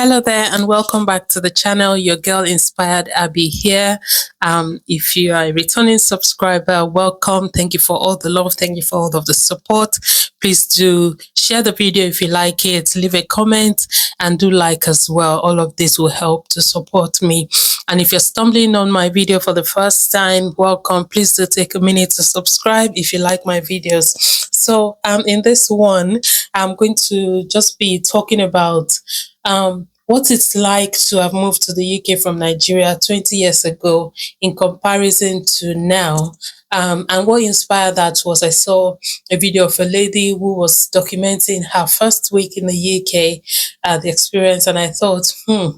Hello there and welcome back to the channel. Your girl Inspired Abby here. If you are a returning subscriber, welcome. Thank you for all the love. Thank you for all of the support. Please do share the video if you like it. Leave a comment and do like as well. All of this will help to support me. And if you're stumbling on my video for the first time, welcome. Please do take a minute to subscribe if you like my videos. So in this one, I'm going to just be talking about what it's like to have moved to the UK from Nigeria 20 years ago in comparison to now. And what inspired that was I saw a video of a lady who was documenting her first week in the UK, the experience, and I thought,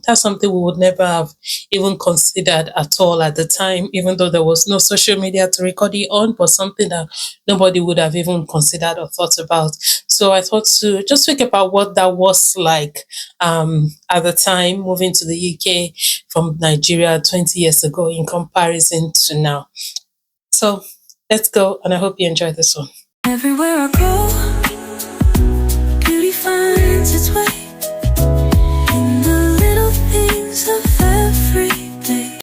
that's something we would never have even considered at all at the time, even though there was no social media to record it on, but something that nobody would have even considered or thought about. So I thought to just think about what that was like at the time, moving to the UK from Nigeria 20 years ago in comparison to now. So let's go, and I hope you enjoy this one. Everywhere I go, beauty finds its way in the little things of every day.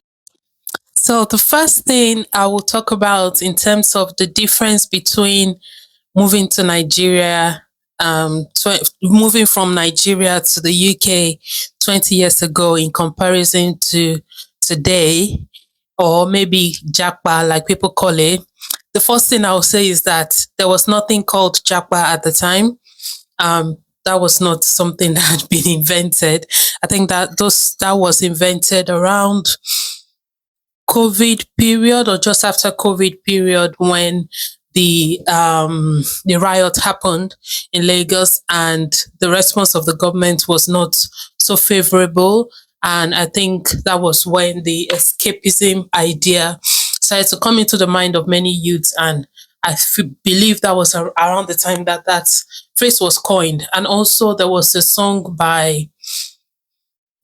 So the first thing I will talk about in terms of the difference between moving to Nigeria, moving from Nigeria to the UK 20 years ago in comparison to today, or maybe 𝐾𝐨𝐧'𝐭 like people call it. The first thing I will say is that there was nothing called 𝐾𝐨𝐧'𝐿 at the time. That was not something that had been invented. I think that was invented around COVID period or just after COVID period, when the riot happened in Lagos and the response of the government was not so favorable. And I think that was when the escapism idea started to come into the mind of many youths. And I believe that was around the time that that phrase was coined. And also there was a song by,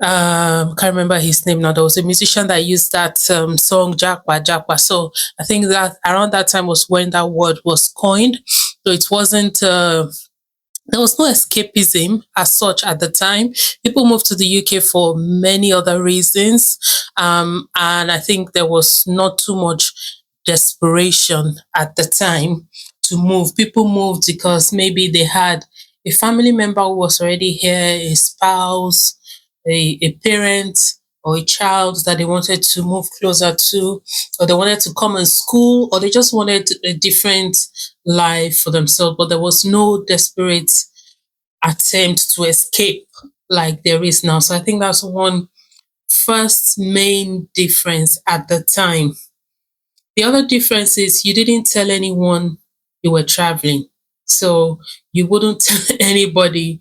can't remember his name now. There was a musician that used that song 𝐾𝐨𝐧'𝐿. So I think that around that time was when that word was coined. So it wasn't there was no escapism as such at the time. People moved to the UK for many other reasons. And I think there was not too much desperation at the time to move. People moved because maybe they had a family member who was already here, a spouse, a parent, or a child that they wanted to move closer to, or they wanted to come in school, or they just wanted a different life for themselves. But there was no desperate attempt to escape like there is now. So I think that's one first main difference at the time. The other difference is you didn't tell anyone you were traveling. So you wouldn't tell anybody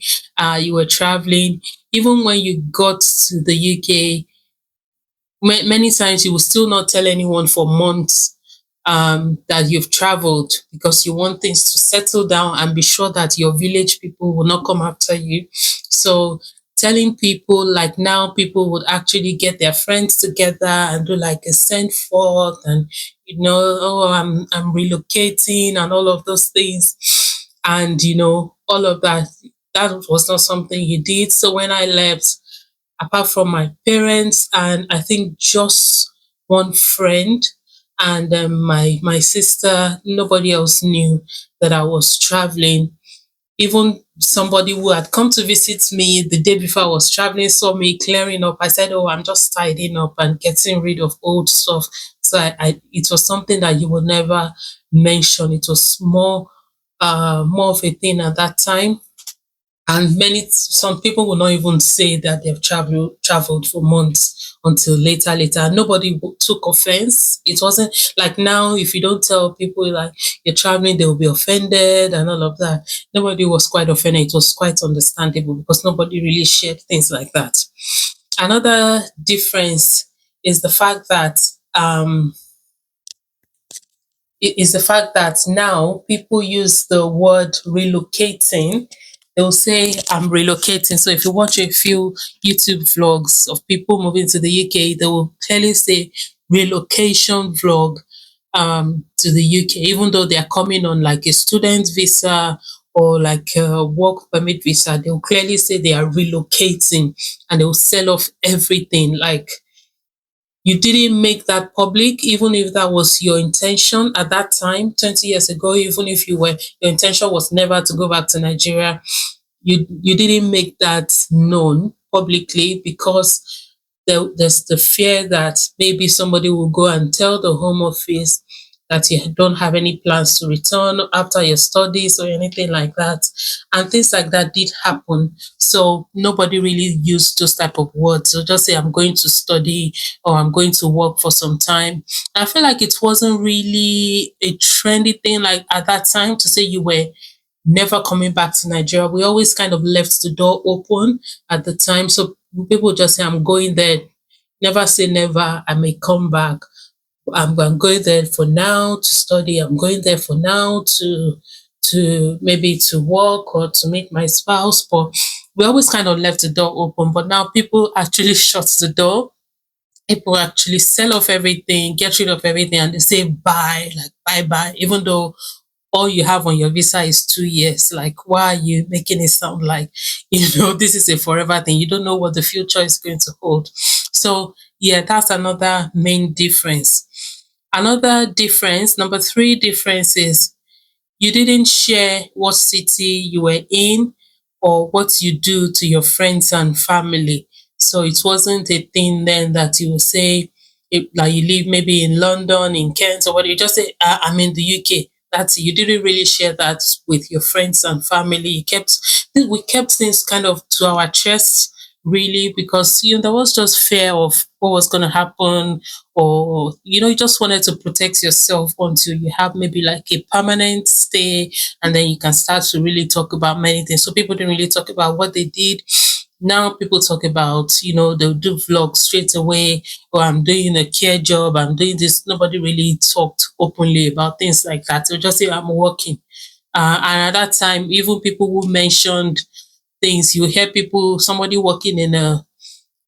you were traveling. Even when you got to the UK, many times you will still not tell anyone for months that you've traveled, because you want things to settle down and be sure that your village people will not come after you. So telling people, like now, people would actually get their friends together and do like a send forth and, oh, I'm relocating and all of those things. And, all of that was not something he did. So when I left, apart from my parents and I think just one friend and my sister, nobody else knew that I was traveling. Even somebody who had come to visit me the day before I was traveling saw me clearing up. I said, oh, I'm just tidying up and getting rid of old stuff. So it was something that you would never mention. It was more of a thing at that time. And some people will not even say that they've traveled for months until later. Nobody took offense. It wasn't like now, if you don't tell people like you're traveling, they will be offended and all of that. Nobody was quite offended. It was quite understandable because nobody really shared things like that. Another difference is the fact that now people use the word relocating. They'll say, I'm relocating. So if you watch a few YouTube vlogs of people moving to the UK, they will clearly say relocation vlog to the UK, even though they are coming on like a student visa or like a work permit visa, they'll clearly say they are relocating and they'll sell off everything. Like you didn't make that public, even if that was your intention at that time, 20 years ago, even if your intention was never to go back to Nigeria, you didn't make that known publicly because there's the fear that maybe somebody will go and tell the Home Office that you don't have any plans to return after your studies or anything like that. And things like that did happen. So nobody really used those type of words. So just say, I'm going to study or I'm going to work for some time. I feel like it wasn't really a trendy thing like at that time to say you were never coming back to Nigeria. We always kind of left the door open at the time. So people just say, I'm going there. Never say never. I may come back. I'm going there for now to study. I'm going there for now to maybe to work or to meet my spouse. But we always kind of left the door open. But now people actually shut the door. People actually sell off everything, get rid of everything, and they say bye, like bye bye, even though all you have on your visa is 2 years. Like, why are you making it sound like, this is a forever thing? You don't know what the future is going to hold. So, yeah, that's another main difference. Another difference, number three difference is you didn't share what city you were in or what you do to your friends and family. So it wasn't a thing then that you would say, like you live maybe in London, in Kent, or what, you just say, I'm in the UK. That's it. You didn't really share that with your friends and family. We kept things kind of to our chest, really, because there was just fear of what was going to happen, or you just wanted to protect yourself until you have maybe like a permanent stay, and then you can start to really talk about many things. So people didn't really talk about what they did. Now people talk about, they'll do vlogs straight away, or I'm doing a care job, I'm doing this. Nobody really talked openly about things like that. They'll just say, I'm working. And at that time, even people who mentioned things, you hear somebody working in a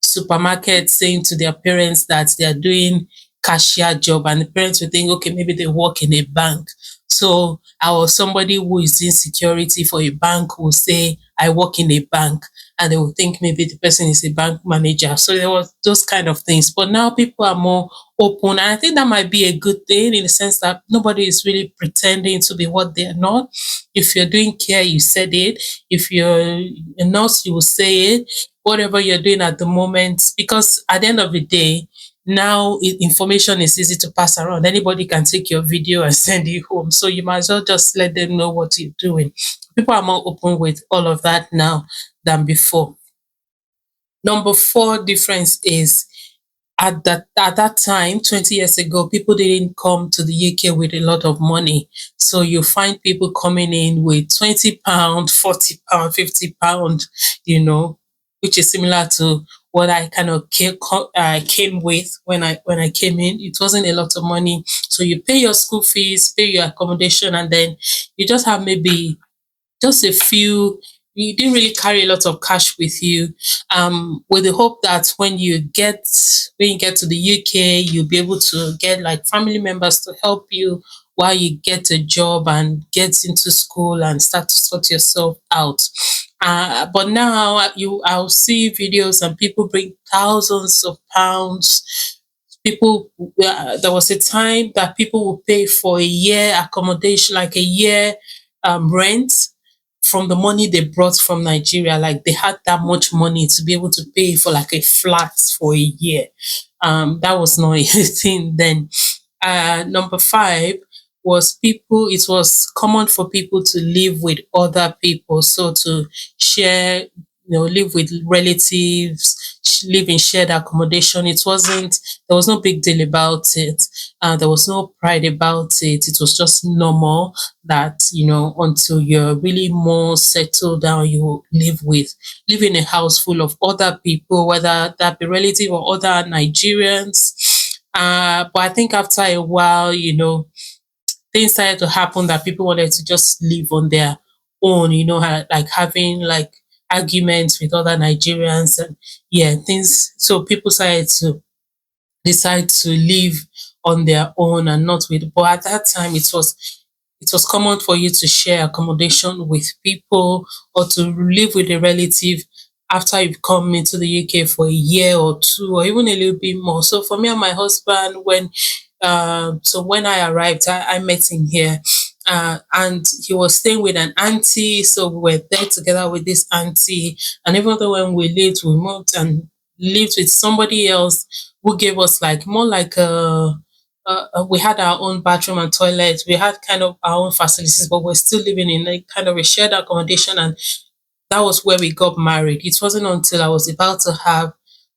supermarket saying to their parents that they are doing cashier job, and the parents will think, okay, maybe they work in a bank. So or somebody who is in security for a bank will say, I work in a bank, and they will think maybe the person is a bank manager. So there was those kind of things. But now people are more open, and I think that might be a good thing in the sense that nobody is really pretending to be what they're not. If you're doing care, you said it. If you're a nurse, you will say it. Whatever you're doing at the moment, because at the end of the day, now information is easy to pass around. Anybody can take your video and send it home. So you might as well just let them know what you're doing. People are more open with all of that now than before. Number four difference is at that time, 20 years ago, people didn't come to the UK with a lot of money. So you find people coming in with £20, £40, £50, which is similar to what I kind of came with when I came in. It wasn't a lot of money. So you pay your school fees, pay your accommodation, and then you just have maybe just a few. You didn't really carry a lot of cash with you, with the hope that when you get to the UK, you'll be able to get like family members to help you while you get a job and get into school and start to sort yourself out. But now I'll see videos and people bring thousands of pounds. There was a time that people would pay for a year accommodation, like a year rent, from the money they brought from Nigeria. Like they had that much money to be able to pay for like a flat for a year. That was not a thing then. Number five was it was common for people to live with other people. So to share, live with relatives, live in shared accommodation. There was no big deal about it. There was no pride about it. It was just normal that, until you're really more settled down, you live in a house full of other people, whether that be relative or other Nigerians. But I think after a while, things started to happen that people wanted to just live on their own, like having like arguments with other Nigerians, and things. So people started to decide to live on their own and not with. But at that time, it was common for you to share accommodation with people or to live with a relative after you've come into the UK for a year or two or even a little bit more. So for me and my husband, when I arrived, I met him here. And he was staying with an auntie, so we were there together with this auntie. And even though when we moved and lived with somebody else who gave us like more like we had our own bathroom and toilet. We had kind of our own facilities, but we're still living in a kind of a shared accommodation. And that was where we got married. It wasn't until I was about to start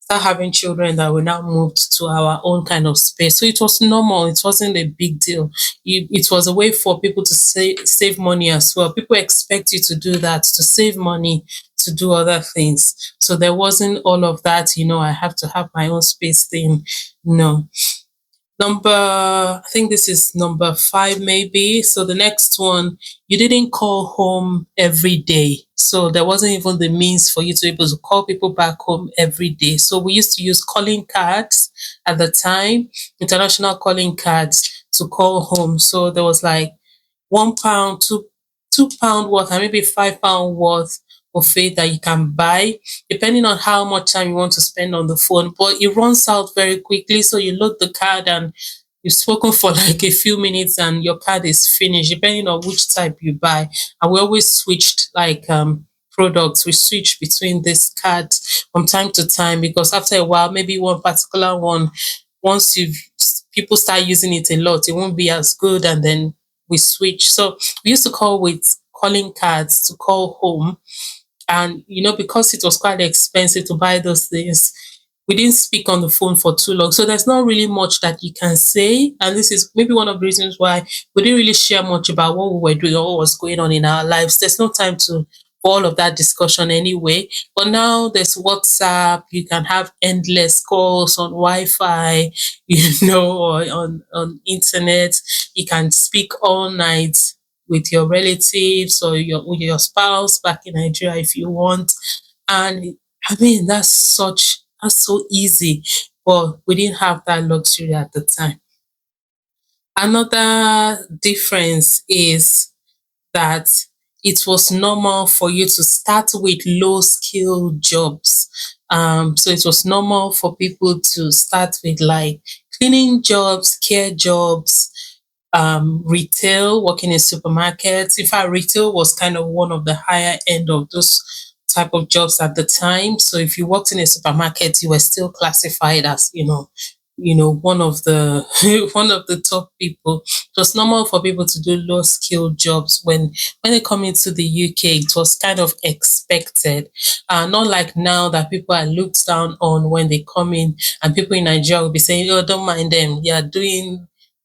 having children that we now moved to our own kind of space. So it was normal. It wasn't a big deal. It was a way for people to save money as well. People expect you to do that, to save money, to do other things. So there wasn't all of that, I have to have my own space thing. No. I think this is number 5 maybe. So the next one, you didn't call home every day. So there wasn't even the means for you to be able to call people back home every day. So we used to use calling cards at the time, international calling cards to call home. So there was like £1, £2 worth, and maybe £5 worth of it that you can buy, depending on how much time you want to spend on the phone. But it runs out very quickly, so you load the card and you've spoken for like a few minutes and your card is finished, depending on which type you buy. And we always switched like products. We switched between this cards from time to time because after a while, maybe one particular one, once people start using it a lot, it won't be as good, and then we switch. So we used to call with calling cards to call home. And because it was quite expensive to buy those things, we didn't speak on the phone for too long. So there's not really much that you can say. And this is maybe one of the reasons why we didn't really share much about what we were doing or what was going on in our lives. There's no time for all of that discussion anyway. But now there's WhatsApp. You can have endless calls on Wi-Fi, or on internet. You can speak all night with your relatives or with your spouse back in Nigeria if you want. And I mean, that's so easy, but we didn't have that luxury at the time. Another difference is that it was normal for you to start with low skill jobs. So it was normal for people to start with like cleaning jobs, care jobs, retail, working in supermarkets. In fact, retail was kind of one of the higher end of those type of jobs at the time. So if you worked in a supermarket, you were still classified as, one of the one of the top people. It was normal for people to do low skill jobs when they come into the UK. It was kind of expected, not like now that people are looked down on when they come in, and people in Nigeria will be saying, "Oh, don't mind them. They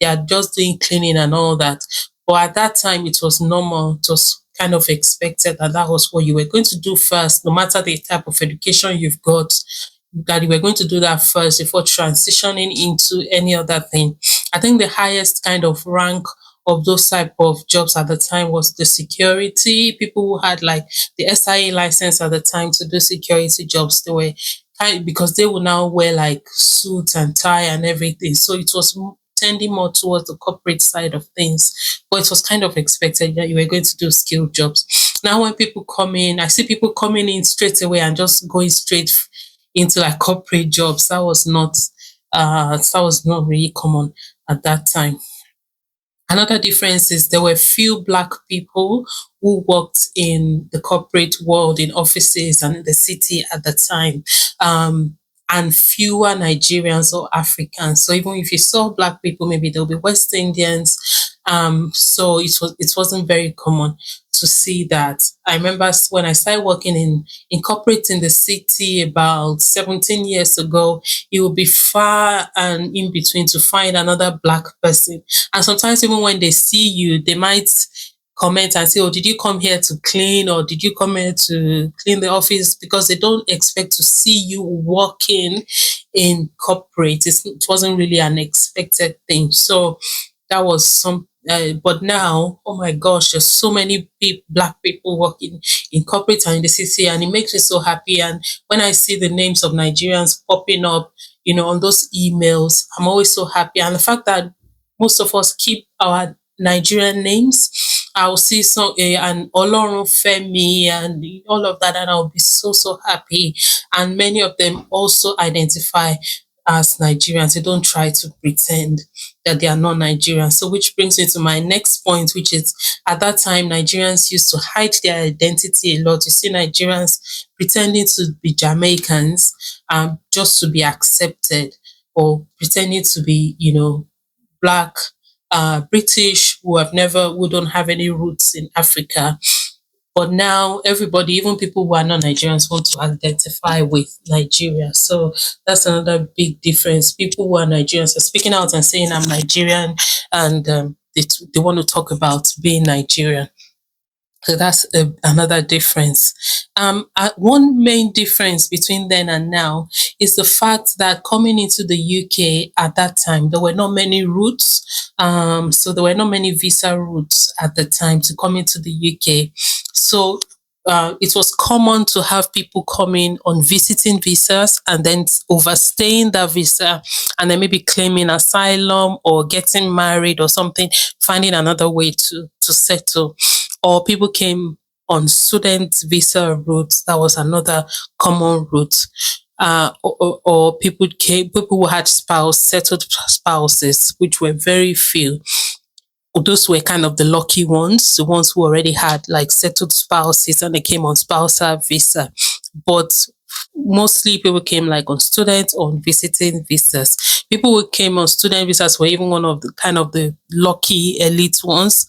are just doing cleaning and all that." But at that time, it was normal. It was kind of expected that was what you were going to do first, no matter the type of education you've got, that you were going to do that first before transitioning into any other thing. I think the highest kind of rank of those type of jobs at the time was the security. People who had like the SIA license at the time to do security jobs, they were because they would now wear like suits and tie and everything. So it was tending more towards the corporate side of things. But it was kind of expected that you were going to do skilled jobs. Now when people come in, I see people coming in straight away and just going straight into like corporate jobs. That was not really common at that time. Another difference is there were few Black people who worked in the corporate world, in offices and in the city at the time, and fewer Nigerians or Africans. So even if you saw Black people, maybe there'll be West Indians. So it wasn't very common to see that. I remember when I started working in corporate in the city about 17 years ago, it would be far and in between to find another Black person. And sometimes even when they see you, they might comment and say, "Oh, did you come here to clean, or did you come here to clean the office?" Because they don't expect to see you working in corporate. It wasn't really an expected thing. So that was but now, oh my gosh, there's so many Black people working in corporate and in the city, and it makes me so happy. And when I see the names of Nigerians popping up, on those emails, I'm always so happy. And the fact that most of us keep our Nigerian names. I'll see some an Olorunfemi and all of that, and I'll be so happy. And many of them also identify as Nigerians. They don't try to pretend that they are not Nigerians. So, which brings me to my next point, which is at that time Nigerians used to hide their identity a lot. You see Nigerians pretending to be Jamaicans, just to be accepted, or pretending to be, black, British, who don't have any roots in Africa. But now everybody, even people who are not Nigerians, want to identify with Nigeria. So that's another big difference. People who are Nigerians are speaking out and saying, I'm Nigerian, and they want to talk about being Nigerian. So that's another difference. One main difference between then and now is the fact that coming into the UK at that time, there were not many routes. So there were not many visa routes at the time to come into the UK. So it was common to have people coming on visiting visas and then overstaying that visa and then maybe claiming asylum or getting married or something, finding another way to settle. Or people came on student visa routes. That was another common route. Or people who had settled spouses, which were very few. Those were kind of the lucky ones, the ones who already had like settled spouses and they came on spousal visa. But mostly people came like on student or on visiting visas. People who came on student visas were even one of the kind of the lucky elite ones.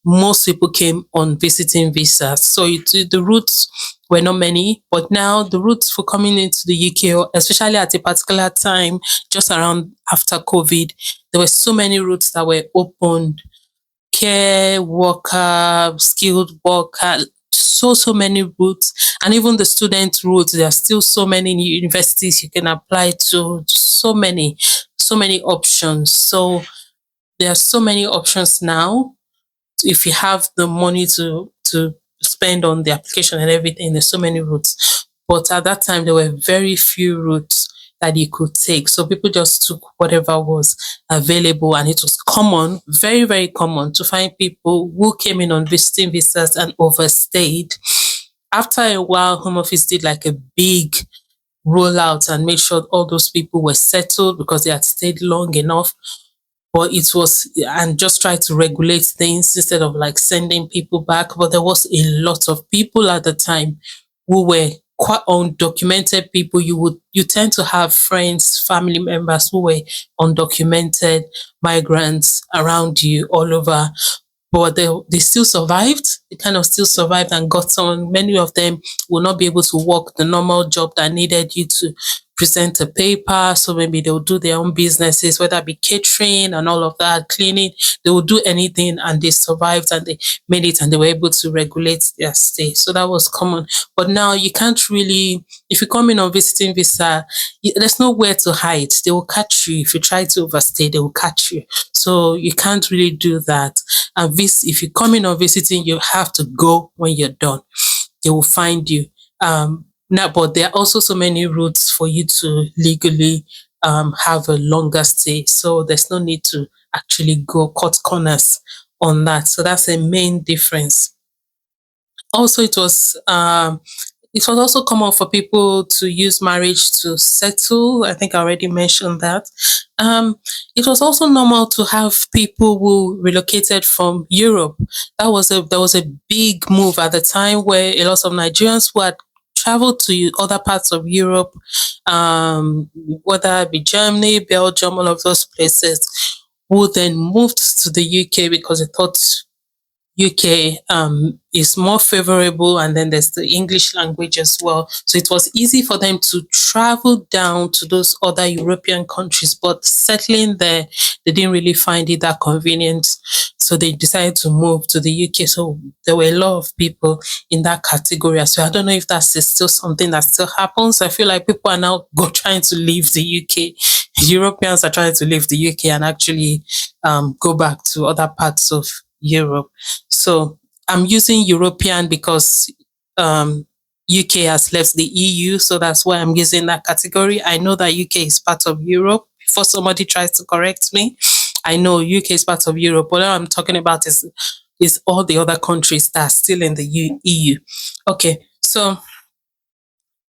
Most people came on visiting visas. So the routes were not many, but now the routes for coming into the UK, especially at a particular time, just around after COVID, there were so many routes that were opened. Care worker, skilled worker, so many routes, and even the student routes. There are still so many new universities you can apply to. So many options. So there are so many options now. If you have the money to spend on the application and everything, there's so many routes. But at that time, there were very few routes that you could take. So people just took whatever was available, and it was common, very common, to find people who came in on visiting visas and overstayed. After a while, Home Office did like a big rollout and made sure all those people were settled because they had stayed long enough. But it was, and just try to regulate things instead of like sending people back. But there was a lot of people at the time who were quite undocumented people. You tend to have friends, family members who were undocumented migrants around you all over, but they still survived. They kind of still survived and got on. Many of them will not be able to work the normal job that needed you to present a paper. So maybe they'll do their own businesses, whether it be catering and all of that, cleaning. They will do anything, and they survived and they made it, and they were able to regulate their stay. So that was common. But now you can't really, if you come in on visiting visa, there's nowhere to hide. They will catch you. If you try to overstay, they will catch you. So you can't really do that. And if you come in on visiting, you have to go when you're done. They will find you. Now, but there are also so many routes for you to legally have a longer stay. So there's no need to actually go cut corners on that. So that's a main difference. Also, it was also common for people to use marriage to settle. I think I already mentioned that. It was also normal to have people who relocated from Europe. There was a big move at the time where a lot of Nigerians who had traveled to other parts of Europe, whether it be Germany, Belgium, all of those places, who then moved to the UK because they thought UK is more favorable, and then there's the English language as well. So it was easy for them to travel down to those other European countries, but settling there, they didn't really find it that convenient. So they decided to move to the UK. So there were a lot of people in that category. So I don't know if that's still something that still happens. I feel like people are now trying to leave the UK. Europeans are trying to leave the UK and actually go back to other parts of Europe. So I'm using European because UK has left the EU, so that's why I'm using that category. I know that UK is part of Europe before somebody tries to correct me. I know UK is part of Europe, but what I'm talking about is all the other countries that are still in the EU. Okay, so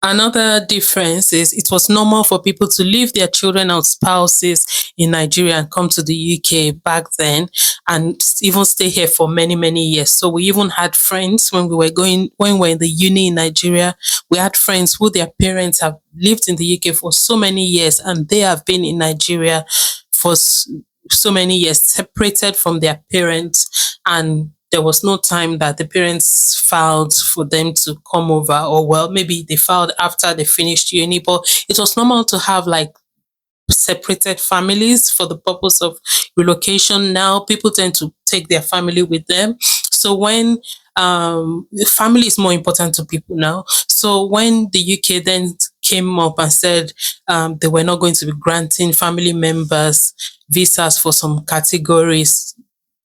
another difference is it was normal for people to leave their children or spouses in Nigeria and come to the UK back then and even stay here for many, many years. So we even had friends when we were in the uni in Nigeria, we had friends who their parents have lived in the UK for so many years and they have been in Nigeria for so many years, separated from their parents, and there was no time that the parents filed for them to come over, or well, maybe they filed after they finished uni, but it was normal to have like separated families for the purpose of relocation. Now people tend to take their family with them. So when the family is more important to people now. So when the UK then came up and said they were not going to be granting family members visas for some categories,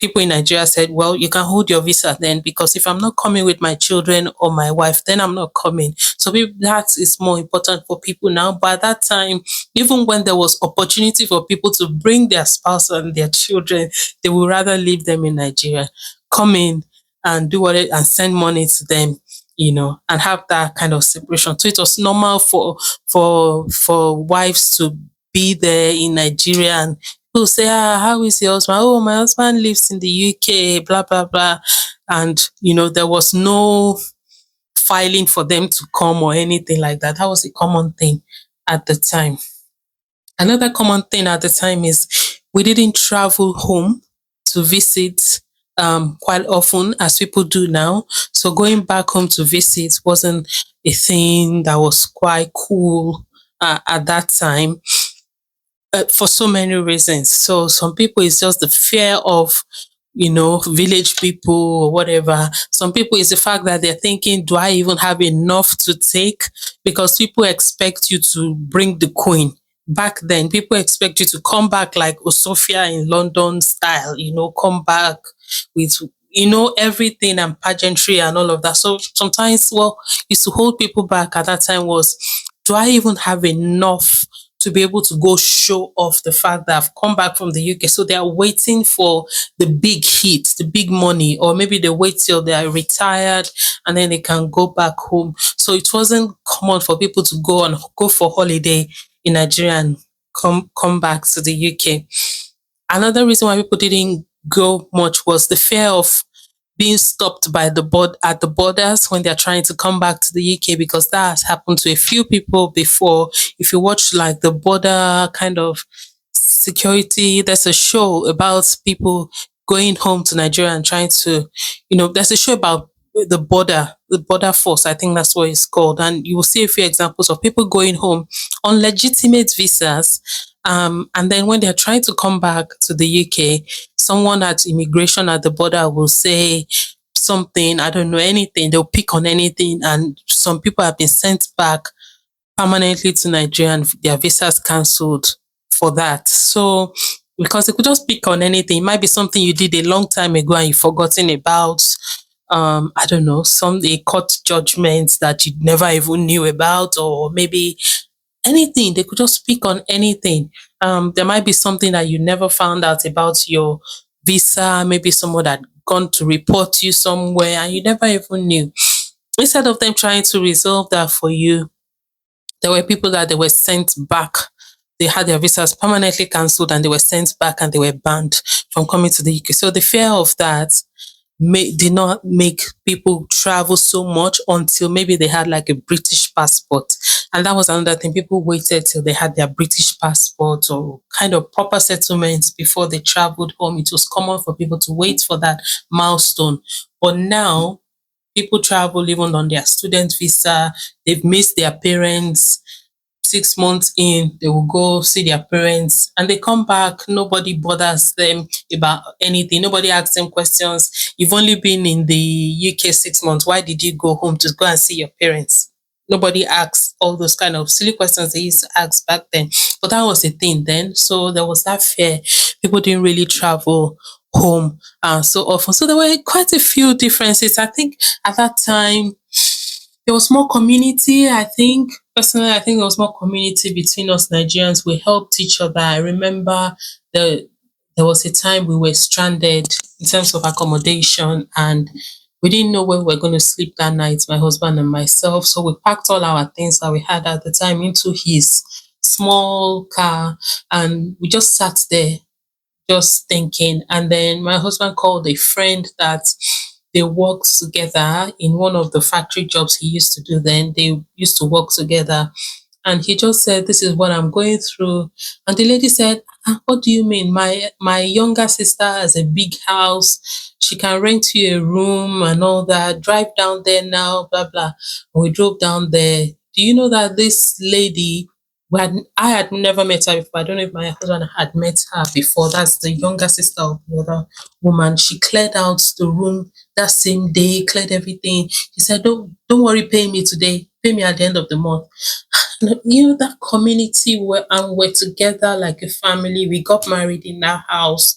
people in Nigeria said, well, you can hold your visa then, because if I'm not coming with my children or my wife, then I'm not coming. So that is more important for people now. But at that time, even when there was opportunity for people to bring their spouse and their children, they would rather leave them in Nigeria, come in and do and send money to them, and have that kind of separation. So it was normal for wives to be there in Nigeria, and people say, how is your husband? Oh, my husband lives in the UK, blah, blah, blah. And, there was no filing for them to come or anything like that. That was a common thing at the time. Another common thing at the time is we didn't travel home to visit quite often as people do now. So going back home to visit wasn't a thing that was quite cool at that time. For so many reasons. So some people it's just the fear of, village people or whatever. Some people it's the fact that they're thinking, do I even have enough to take? Because people expect you to bring the queen. Back then, people expect you to come back like Osofia in London style, come back with, everything and pageantry and all of that. So sometimes, used to hold people back at that time was, do I even have enough to be able to go show off the fact that I've come back from the UK? So they are waiting for the big hit, the big money, or maybe they wait till they are retired and then they can go back home. So it wasn't common for people to go for holiday in Nigeria and come back to the UK. Another reason why people didn't go much was the fear of being stopped by at the borders when they're trying to come back to the UK, because that has happened to a few people before. If you watch like the border kind of security, there's a show about people going home to Nigeria and trying to, there's a show about the border force, I think that's what it's called. And you will see a few examples of people going home on legitimate visas. And then when they're trying to come back to the UK, someone at immigration at the border will say something, I don't know, anything. They'll pick on anything. And some people have been sent back permanently to Nigeria and their visas cancelled for that. So, because they could just pick on anything. It might be something you did a long time ago and you've forgotten about. I don't know, a court judgment that you never even knew about, or maybe anything. They could just speak on anything. There might be something that you never found out about your visa. Maybe someone had gone to report you somewhere and you never even knew. Instead of them trying to resolve that for you, there were people that they were sent back. They had their visas permanently cancelled and they were sent back and they were banned from coming to the UK. So the fear of that did not make people travel so much until maybe they had like a British passport. And that was another thing. People waited till they had their British passport or kind of proper settlements before they traveled home. It was common for people to wait for that milestone. But now, people travel even on their student visa. They've missed their parents. 6 months in, they will go see their parents and they come back. Nobody bothers them about anything. Nobody asks them questions. You've only been in the UK 6 months. Why did you go home to go and see your parents? Nobody asks all those kind of silly questions they used to ask back then. But that was the thing then. So there was that fear. People didn't really travel home so often. So there were quite a few differences. I think at that time, there was more community. Personally, I think there was more community between us Nigerians. We helped each other. I remember the there was a time we were stranded in terms of accommodation, and we didn't know where we were going to sleep that night, my husband and myself. So we packed all our things that we had at the time into his small car, and we just sat there just thinking. And then my husband called a friend that they worked together in one of the factory jobs he used to do then. They used to work together. And he just said, "This is what I'm going through." And the lady said, "What do you mean? My younger sister has a big house. She can rent you a room and all that. Drive down there now, blah blah." And we drove down there. Do you know that this lady, I had never met her before. I don't know if my husband had met her before. That's the younger sister of the other woman. She cleared out the room that same day, cleared everything. She said, "Don't worry, pay me today. Pay me at the end of the month." You know, that community where, and we're together like a family. We got married in that house.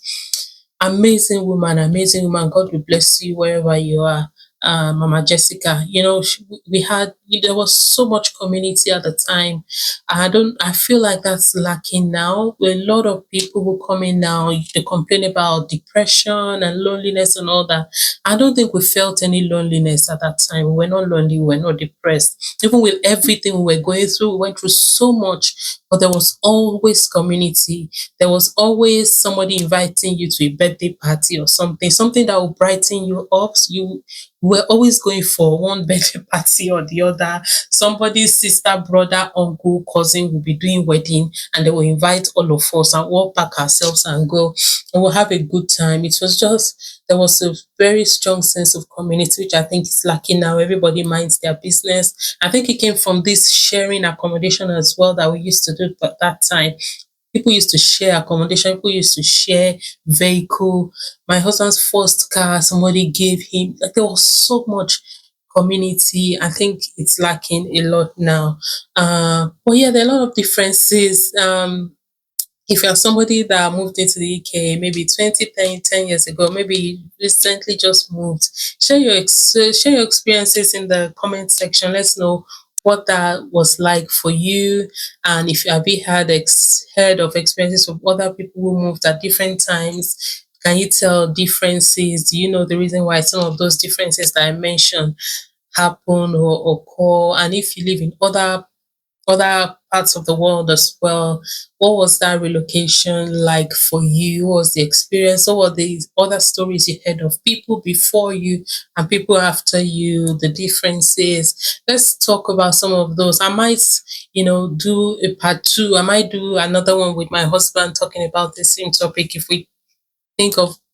Amazing woman, amazing woman. God will bless you wherever you are, Mama Jessica. You know, we had, there was so much community at the time. I feel like that's lacking now. A lot of people who come in now, they complain about depression and loneliness and all that. I don't think we felt any loneliness at that time. We were not lonely, we were not depressed. Even with everything we were going through, we went through so much, but there was always community. There was always somebody inviting you to a birthday party or something that will brighten you up. You were always going for one birthday party or the other. Somebody's sister, brother, uncle, cousin will be doing wedding, and they will invite all of us, and we'll pack ourselves and go, and we'll have a good time. It was just, there was a very strong sense of community, which I think is lacking now. Everybody minds their business. I think it came from this sharing accommodation as well that we used to do at that time. People used to share accommodation, people used to share vehicle. My husband's first car, somebody gave him. Like, there was so much community. I think it's lacking a lot now. But yeah, there are a lot of differences. If you're somebody that moved into the UK maybe 10 years ago, maybe you recently just moved, share your experiences in the comment section. Let's know what that was like for you, and if you have you heard of experiences of other people who moved at different times. Can you tell differences? Do you know the reason why some of those differences that I mentioned happen or occur? And if you live in other parts of the world as well, what was that relocation like for you? What was the experience? What were the other stories you heard of people before you and people after you, the differences? Let's talk about some of those. I might, do a part two. I might do another one with my husband talking about the same topic if we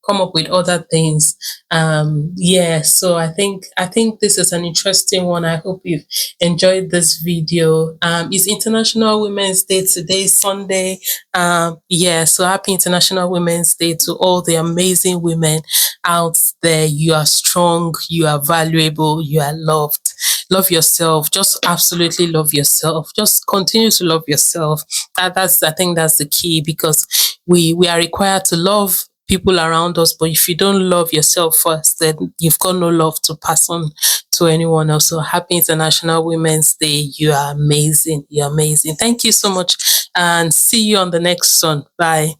come up with other things. Yeah, so I think this is an interesting one. I hope you've enjoyed this video. It's International Women's Day today, Sunday. Yeah, so happy International Women's Day to all the amazing women out there. You are strong, you are valuable, you are loved. Love yourself. Just absolutely love yourself. Just continue to love yourself. I think that's the key, because we are required to love people around us, but if you don't love yourself first, then you've got no love to pass on to anyone else. So happy International Women's Day. You are amazing. You're amazing. Thank you so much, and see you on the next one. Bye.